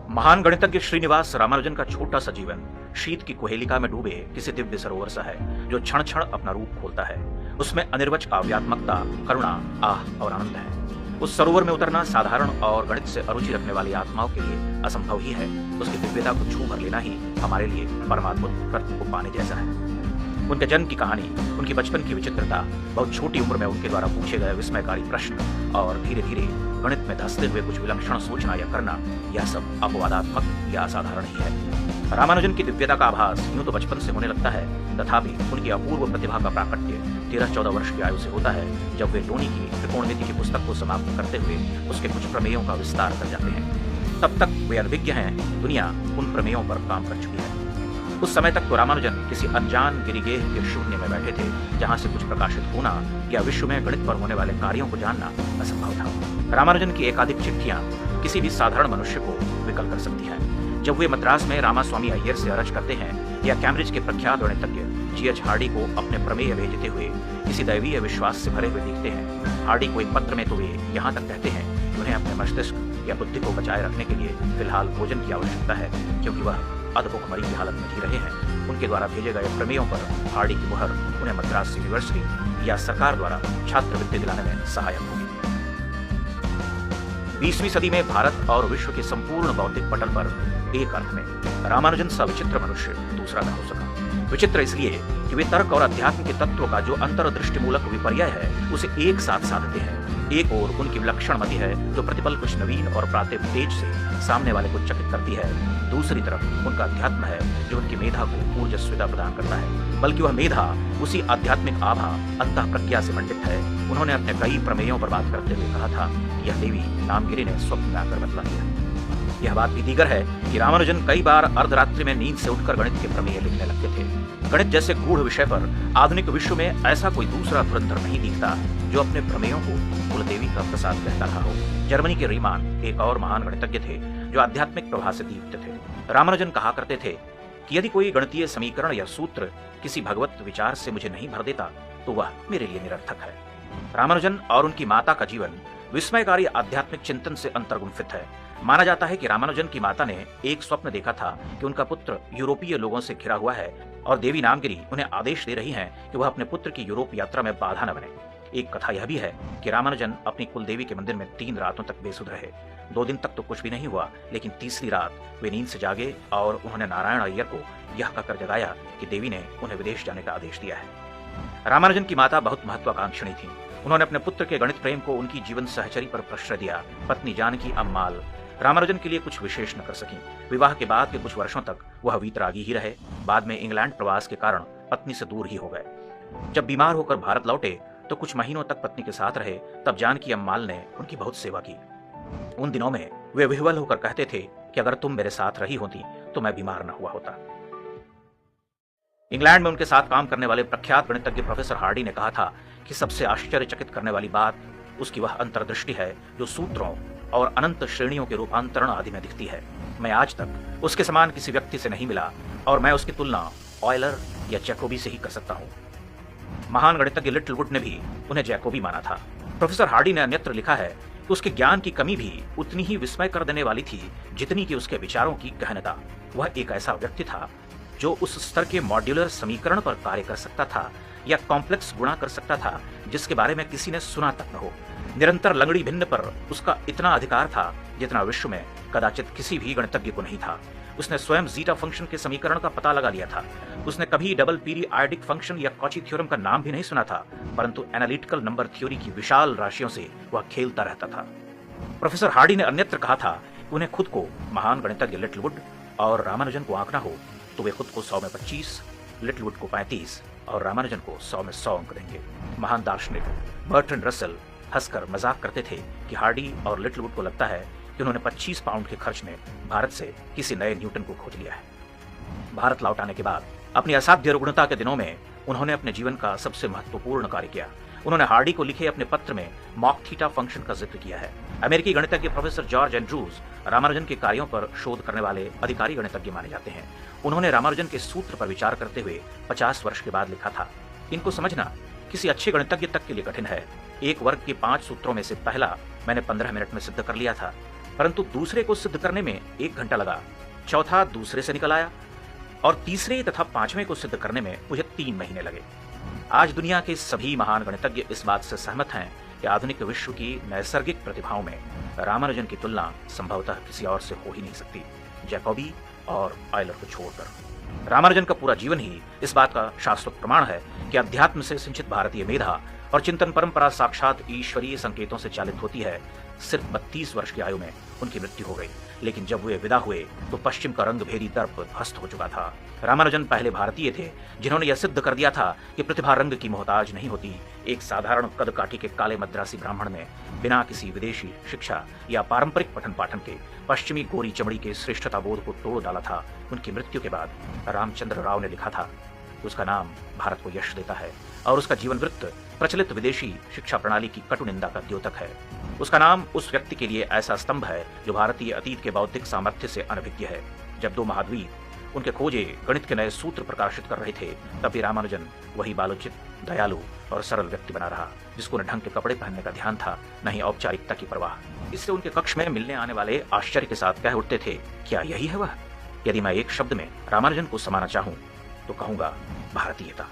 महान गणितज्ञ श्रीनिवास रामानुजन का छोटा सा जीवन शीत की कुहेलिका में डूबे किसी दिव्य सरोवर सा है जो क्षण क्षण अपना रूप खोलता है। उसमें अनिर्वच काव्यात्मकता, करुणा, आह और आनंद है। उस सरोवर में उतरना साधारण और गणित से अरुचि रखने वाली आत्माओं के लिए असंभव ही है। उसकी दिव्यता को छू भर लेना ही हमारे लिए परमात्मा कृत्य को पाने जैसा है। उनके जन्म की कहानी, उनकी बचपन की विचित्रता, बहुत छोटी उम्र में उनके द्वारा पूछे गए विस्मयकारी प्रश्न और धीरे धीरे गणित में धंसते हुए कुछ विलक्षण सोचना या करना, यह सब अपवादात्मक या असाधारण ही है। रामानुजन की दिव्यता का आभास यूं तो बचपन से होने लगता है, तथापि उनकी अपूर्व प्रतिभा का प्राकट्य 13-14 वर्ष की आयु से होता है, जब वे लोनी की त्रिकोणमिति की पुस्तक को समाप्त करते हुए उसके कुछ प्रमेयों का विस्तार कर जाते हैं। तब तक वे अनभिज्ञ हैं, दुनिया उन प्रमेयों पर काम कर चुकी है। उस समय तक तो रामानुजन किसी अनजान गिरिगेह के शून्य में बैठे थे, जहां से कुछ प्रकाशित होना या विश्व में गणित पर होने वाले कार्यों को जानना असंभव था। रामानुजन की एकाधिक चिट्ठियां किसी भी साधारण मनुष्य को विकल कर सकती हैं। जब वे मद्रास में रामास्वामी अय्यर से अरज करते हैं या कैम्ब्रिज के प्रख्यात गणितज्ञ G.H. हार्डी को अपने प्रमेय भेजते हुए किसी दैवीय विश्वास से भरे हुए दिखते हैं, हार्डी को एक पत्र में तो वे यहाँ तक कहते हैं कि उन्हें अपने मस्तिष्क या बुद्धि को बचाए रखने के लिए फिलहाल भोजन की आवश्यकता है, क्योंकि वह अधभुखमरी की हालत में जी रहे हैं। उनके द्वारा भेजे गए प्रमेयों पर हार्डी की मुहर उन्हें मद्रास यूनिवर्सिटी या सरकार द्वारा छात्रवृत्ति दिलाने में सहायक होगी। 20वीं सदी में भारत और विश्व के संपूर्ण बौद्धिक पटल पर एक अर्थ में रामानुजन सा विचित्र मनुष्य दूसरा न हो सका। विचित्र इसलिए कि वे तर्क और अध्यात्म के तत्व का जो अंतर्दृष्टिमूलक विपर्य है उसे एक साथ साधते हैं। एक ओर उनकी विलक्षण मति है जो प्रतिपल कुछ नवीन और प्राप्त तेज से सामने वाले को चकित करती है, दूसरी तरफ उनका अध्यात्म है जो उनकी मेधा को ऊर्जस्विता प्रदान करता है, बल्कि वह मेधा उसी आध्यात्मिक आभा अंतः प्रज्ञा से मंडित है। उन्होंने अपने कई प्रमेयों पर बात करते हुए कहा था कि यह देवी नामगिरी ने स्वप्न में आकर बतला दिया। यह बात भी दीगर है कि रामानुजन कई बार अर्धरात्रि में नींद से उठकर गणित के प्रमेय लिखने लगते थे। गणित जैसे गूढ़ विषय पर आधुनिक विश्व में ऐसा कोई दूसरा धुरंधर नहीं दिखता जो अपने प्रमेयों को कुलदेवी का प्रसाद कहता रहा हो। जर्मनी के रीमान एक और महान गणितज्ञ थे जो आध्यात्मिक प्रभा से दीप्त थे। रामानुजन कहा करते थे कि यदि कोई गणितीय समीकरण या सूत्र किसी भगवत विचार से मुझे नहीं भर देता तो वह मेरे लिए निरर्थक है। रामानुजन और उनकी माता का जीवन विस्मयकारी आध्यात्मिक चिंतन से अंतर्गुम्फित है। माना जाता है कि रामानुजन की माता ने एक स्वप्न देखा था कि उनका पुत्र यूरोपीय लोगों से घिरा हुआ है और देवी नामगिरी उन्हें आदेश दे रही हैं कि वह अपने पुत्र की यूरोप यात्रा में बाधा न बने। एक कथा यह भी है कि रामानुजन अपनी कुलदेवी के मंदिर में 3 रातों तक बेसुध रहे। 2 दिन तक तो कुछ भी नहीं हुआ, लेकिन तीसरी रात वे नींद से जागे और उन्होंने नारायण अय्यर को यह कहकर जगाया कि देवी ने उन्हें विदेश जाने का आदेश दिया है। रामानुजन की माता बहुत महत्वाकांक्षिणी थी। उन्होंने अपने पुत्र के गणित प्रेम को उनकी जीवन सहचरी पर प्रश्रय दिया। पत्नी जानकी अम्माल रामानुजन के लिए कुछ विशेष न कर सकी। विवाह के बाद के कुछ वर्षों तक वह वीतरागी ही रहे। बाद में इंग्लैंड प्रवास के कारण पत्नी से दूर ही हो गए। जब बीमार होकर भारत लौटे तो कुछ महीनों तक पत्नी के साथ रहे। तब जानकी अम्माल ने उनकी बहुत सेवा की। उन दिनों में वे विह्वल होकर कहते थे कि अगर तुम मेरे साथ रही होती तो मैं बीमार न हुआ होता। इंग्लैंड में उनके साथ काम करने वाले प्रख्यात गणितज्ञ प्रोफेसर हार्डी ने कहा था कि सबसे आश्चर्यचकित करने वाली बात उसकी वह अंतर्दृष्टि है जो सूत्रों और अनंत श्रेणियों के रूपांतरण आदि में दिखती है। मैं आज तक उसके समान किसी व्यक्ति से नहीं मिला और मैं उसकी तुलना ऑयलर या जैकोबी से ही कर सकता हूँ। महान गणितज्ञ लिटिलवुड ने भी उन्हें जैकोबी माना था। प्रोफेसर हार्डी ने अन्यत्र लिखा है कि उसके ज्ञान की कमी भी उतनी ही विस्मय कर देने वाली थी जितनी कि उसके विचारों की गहनता। वह एक ऐसा व्यक्ति था जो उस स्तर के मॉड्यूलर समीकरण पर कार्य कर सकता था या कॉम्प्लेक्स गुणा कर सकता था जिसके बारे में किसी ने सुना तक न हो। निरंतर लंगड़ी भिन्न पर उसका इतना अधिकार था जितना विश्व में कदाचित किसी भी गणितज्ञ को नहीं था। उसने स्वयं जीटा फंक्शन के समीकरण का पता लगा लिया था। उसने कभी डबल पीरियाडिक फंक्शन या कॉची थ्योरम का नाम भी नहीं सुना था, परंतु एनालिटिकल नंबर थ्योरी की विशाल राशियों से वह खेलता रहता था। प्रोफेसर हार्डी ने अन्यत्र कहा था कि उन्हें खुद को महान गणितज्ञ लिटिलवुड और रामानुजन को आंकना हो तो वे खुद को 100 में 25, लिटिलवुड को 35 और रामानुजन को 100 में 100 अंक देंगे। महान दार्शनिक बर्ट्रैंड रसेल हंसकर मजाक करते थे कि हार्डी और लिटिलवुड को लगता है कि उन्होंने 25 पाउंड के खर्च में भारत से किसी नए न्यूटन को खोज लिया है। भारत लौट आने के बाद अपनी असाध्य रुग्णता के दिनों में उन्होंने अपने जीवन का सबसे महत्वपूर्ण कार्य किया। उन्होंने हार्डी को लिखे अपने पत्र में मॉक थीटा फंक्शन का जिक्र किया है। अमेरिकी गणितज्ञ प्रोफेसर जॉर्ज एंड्रूज रामानुजन के कार्यों पर शोध करने वाले अधिकारी गणितज्ञ माने जाते हैं। उन्होंने रामानुजन के सूत्र पर विचार करते हुए 50 वर्ष के बाद लिखा था, इनको समझना किसी अच्छे गणितज्ञ तक के लिए कठिन है। एक वर्ग के 5 सूत्रों में से पहला मैंने 15 मिनट में सिद्ध कर लिया था। परंतु दूसरे को सिद्ध करने में 1 घंटा लगा, चौथा दूसरे से निकल आया और तीसरे तथा पांचवें को सिद्ध करने में मुझे 3 महीने लगे। आज दुनिया के सभी महान गणितज्ञ इस बात से सहमत हैं कि आधुनिक विश्व की नैसर्गिक प्रतिभाओं में रामानुजन की तुलना संभवतः किसी और से हो ही नहीं सकती, जैकोबी और ऑयलर को छोड़कर। रामानुजन का पूरा जीवन ही इस बात का शाश्वत प्रमाण है कि अध्यात्म से सिंचित भारतीय मेधा और चिंतन परंपरा साक्षात ईश्वरीय संकेतों से चालित होती है। सिर्फ 32 वर्ष की आयु में उनकी मृत्यु हो गई, लेकिन जब वे विदा हुए तो पश्चिम का रंग भेदी दर्प ध्वस्त हो चुका था। रामानुजन पहले भारतीय थे जिन्होंने यह सिद्ध कर दिया था कि प्रतिभा रंग की मोहताज नहीं होती। एक साधारण कद काठी के काले मद्रासी ब्राह्मण ने बिना किसी विदेशी शिक्षा या पारंपरिक पठन पाठन के पश्चिमी गोरी चमड़ी के श्रेष्ठता बोध को तोड़ डाला था। उनकी मृत्यु के बाद रामचंद्र राव ने लिखा था, उसका नाम भारत को यश देता है और उसका जीवन वृत्त प्रचलित विदेशी शिक्षा प्रणाली की कटु निंदा का द्योतक है। उसका नाम उस व्यक्ति के लिए ऐसा स्तंभ है जो भारतीय अतीत के बौद्धिक सामर्थ्य से अनभिज्ञ है। जब 2 महाद्वीप उनके खोजे गणित के नए सूत्र प्रकाशित कर रहे थे, तब भी रामानुजन वही बालोचित, दयालु और सरल व्यक्ति बना रहा, जिसको न ढंग के कपड़े पहनने का ध्यान था, न ही औपचारिकता की परवाह। इससे उनके कक्ष में मिलने आने वाले आश्चर्य के साथ कह उठते थे, क्या यही है वह? यदि मैं एक शब्द में रामानुजन को समाना चाहूं तो कहूंगा भारतीयता।